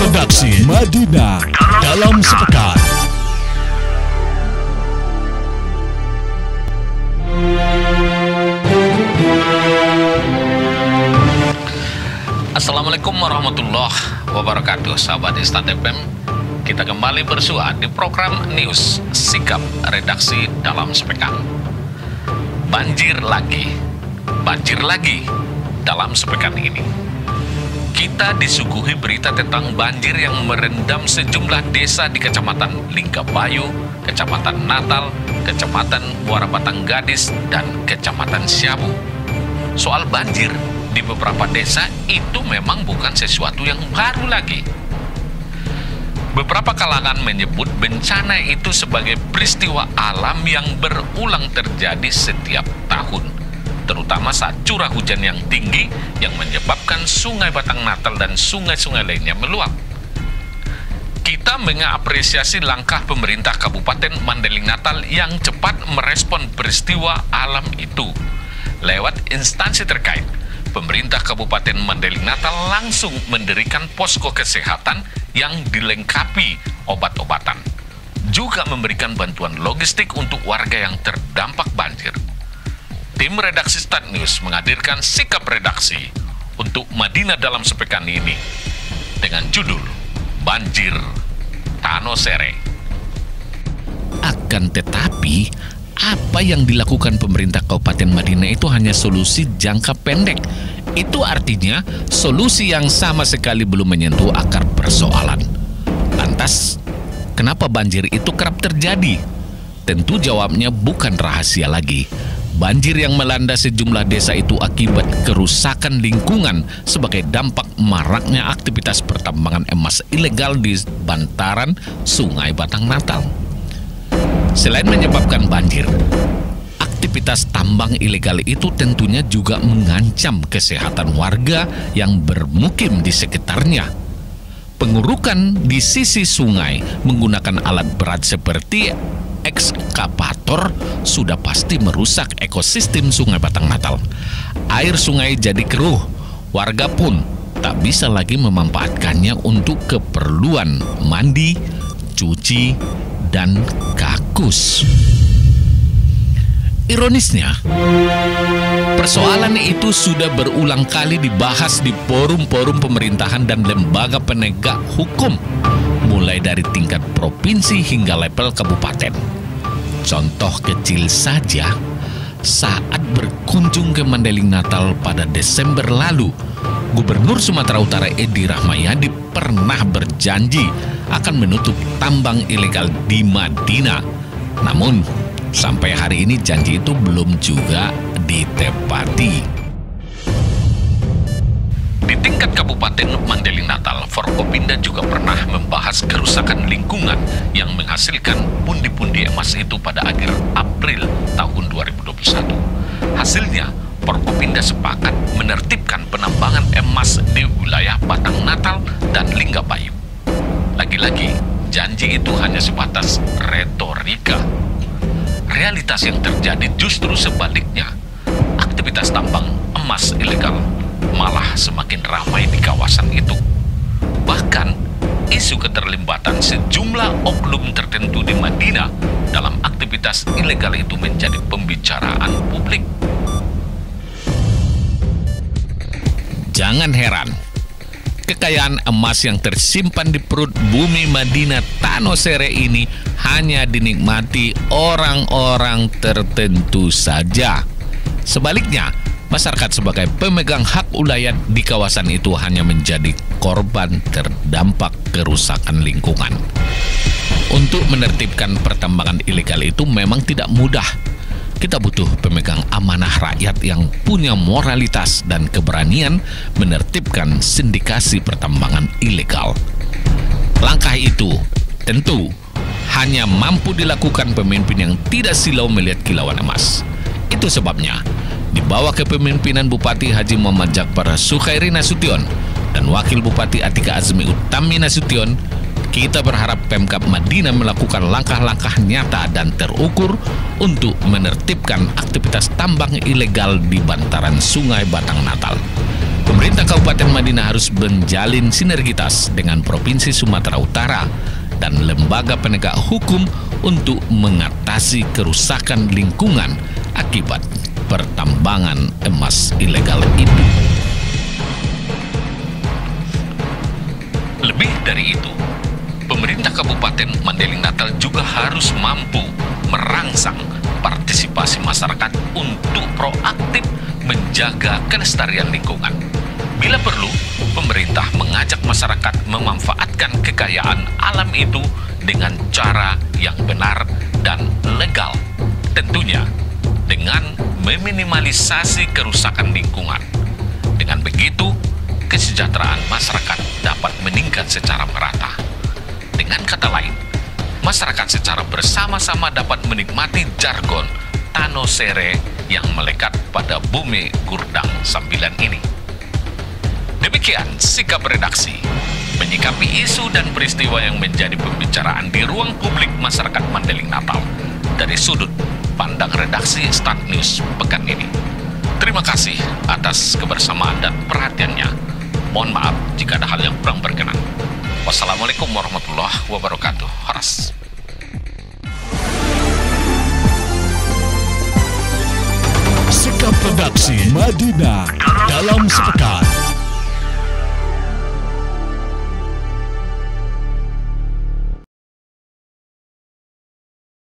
Redaksi Madinah dalam sepekan. Assalamualaikum warahmatullahi wabarakatuh, sahabat Instan FM. Kita kembali bersua di program News Sikap Redaksi dalam sepekan. Banjir lagi dalam sepekan ini. Kita disuguhi berita tentang banjir yang merendam sejumlah desa di Kecamatan Linggabayu, Kecamatan Natal, Kecamatan Muara Batang Gadis, dan Kecamatan Siabu. Soal banjir di beberapa desa itu memang bukan sesuatu yang baru lagi. Beberapa kalangan menyebut bencana itu sebagai peristiwa alam yang berulang terjadi setiap tahun, terutama saat curah hujan yang tinggi yang menyebabkan Sungai Batang Natal dan sungai-sungai lainnya meluap. Kita mengapresiasi langkah pemerintah Kabupaten Mandailing Natal yang cepat merespon peristiwa alam itu. Lewat instansi terkait, pemerintah Kabupaten Mandailing Natal langsung mendirikan posko kesehatan yang dilengkapi obat-obatan, juga memberikan bantuan logistik untuk warga yang terdampak banjir. Tim redaksi Start News menghadirkan sikap redaksi untuk Madinah dalam sepekan ini dengan judul Banjir Tanosere. Akan tetapi, apa yang dilakukan pemerintah Kabupaten Madinah itu hanya solusi jangka pendek. Itu artinya solusi yang sama sekali belum menyentuh akar persoalan. Lantas, kenapa banjir itu kerap terjadi? Tentu jawabnya bukan rahasia lagi. Banjir yang melanda sejumlah desa itu akibat kerusakan lingkungan sebagai dampak maraknya aktivitas pertambangan emas ilegal di bantaran Sungai Batang Natal. Selain menyebabkan banjir, aktivitas tambang ilegal itu tentunya juga mengancam kesehatan warga yang bermukim di sekitarnya. Pengurukan di sisi sungai menggunakan alat berat seperti ekskavator sudah pasti merusak ekosistem Sungai Batang Natal. Air sungai jadi keruh, warga pun tak bisa lagi memanfaatkannya untuk keperluan mandi, cuci, dan kakus. Ironisnya, persoalan itu sudah berulang kali dibahas di forum-forum pemerintahan dan lembaga penegak hukum, mulai dari tingkat provinsi hingga level kabupaten. Contoh kecil saja, saat berkunjung ke Mandailing Natal pada Desember lalu, Gubernur Sumatera Utara Edi Rahmayadi pernah berjanji akan menutup tambang ilegal di Madinah. Namun, sampai hari ini janji itu belum juga ditepati. Di tingkat Kabupaten Mandailing Natal, Forkopimda juga pernah membahas kerusakan lingkungan yang menghasilkan pundi-pundi emas itu pada akhir April tahun 2021. Hasilnya, Forkopimda sepakat menertibkan penambangan emas di wilayah Batang Natal dan Linggabayu. Lagi-lagi, janji itu hanya sebatas retorika. Realitas yang terjadi justru sebaliknya. Aktivitas tambang emas ilegal malah semakin ramai di kawasan itu. Bahkan, isu keterlibatan sejumlah oknum tertentu di Madinah dalam aktivitas ilegal itu menjadi pembicaraan publik. Jangan heran, kekayaan emas yang tersimpan di perut bumi Madinah Tanosere ini hanya dinikmati orang-orang tertentu saja. Sebaliknya, masyarakat sebagai pemegang hak ulayat di kawasan itu hanya menjadi korban terdampak kerusakan lingkungan. Untuk menertibkan pertambangan ilegal itu memang tidak mudah. Kita butuh pemegang amanah rakyat yang punya moralitas dan keberanian menertibkan sindikasi pertambangan ilegal. Langkah itu tentu hanya mampu dilakukan pemimpin yang tidak silau melihat kilauan emas. Itu sebabnya, di bawah kepemimpinan Bupati Haji Muhammad Jakbar Sukhairi Nasution dan Wakil Bupati Atika Azmi Utami Nasution, kita berharap Pemkab Madinah melakukan langkah-langkah nyata dan terukur untuk menertibkan aktivitas tambang ilegal di bantaran Sungai Batang Natal. Pemerintah Kabupaten Madinah harus menjalin sinergitas dengan Provinsi Sumatera Utara dan lembaga penegak hukum untuk mengatasi kerusakan lingkungan akibat pertambangan emas ilegal itu. Lebih dari itu, pemerintah Kabupaten Mandailing Natal juga harus mampu merangsang partisipasi masyarakat untuk proaktif menjaga kelestarian lingkungan. Bila perlu, pemerintah mengajak masyarakat memanfaatkan kekayaan alam itu dengan cara yang benar dan legal. Tentunya dengan meminimalisasi kerusakan lingkungan. Dengan begitu, kesejahteraan masyarakat dapat meningkat secara merata. Dengan kata lain, masyarakat secara bersama-sama dapat menikmati jargon Tanosere yang melekat pada bumi Gurdang Sambilan ini. Demikian sikap redaksi menyikapi isu dan peristiwa yang menjadi pembicaraan di ruang publik masyarakat Mandailing Natal dari sudut pandang redaksi Start News pekan ini. Terima kasih atas kebersamaan dan perhatiannya. Mohon maaf jika ada hal yang kurang berkenan. Wassalamualaikum warahmatullahi wabarakatuh. Horas. Sikap redaksi Madinah dalam sepekan.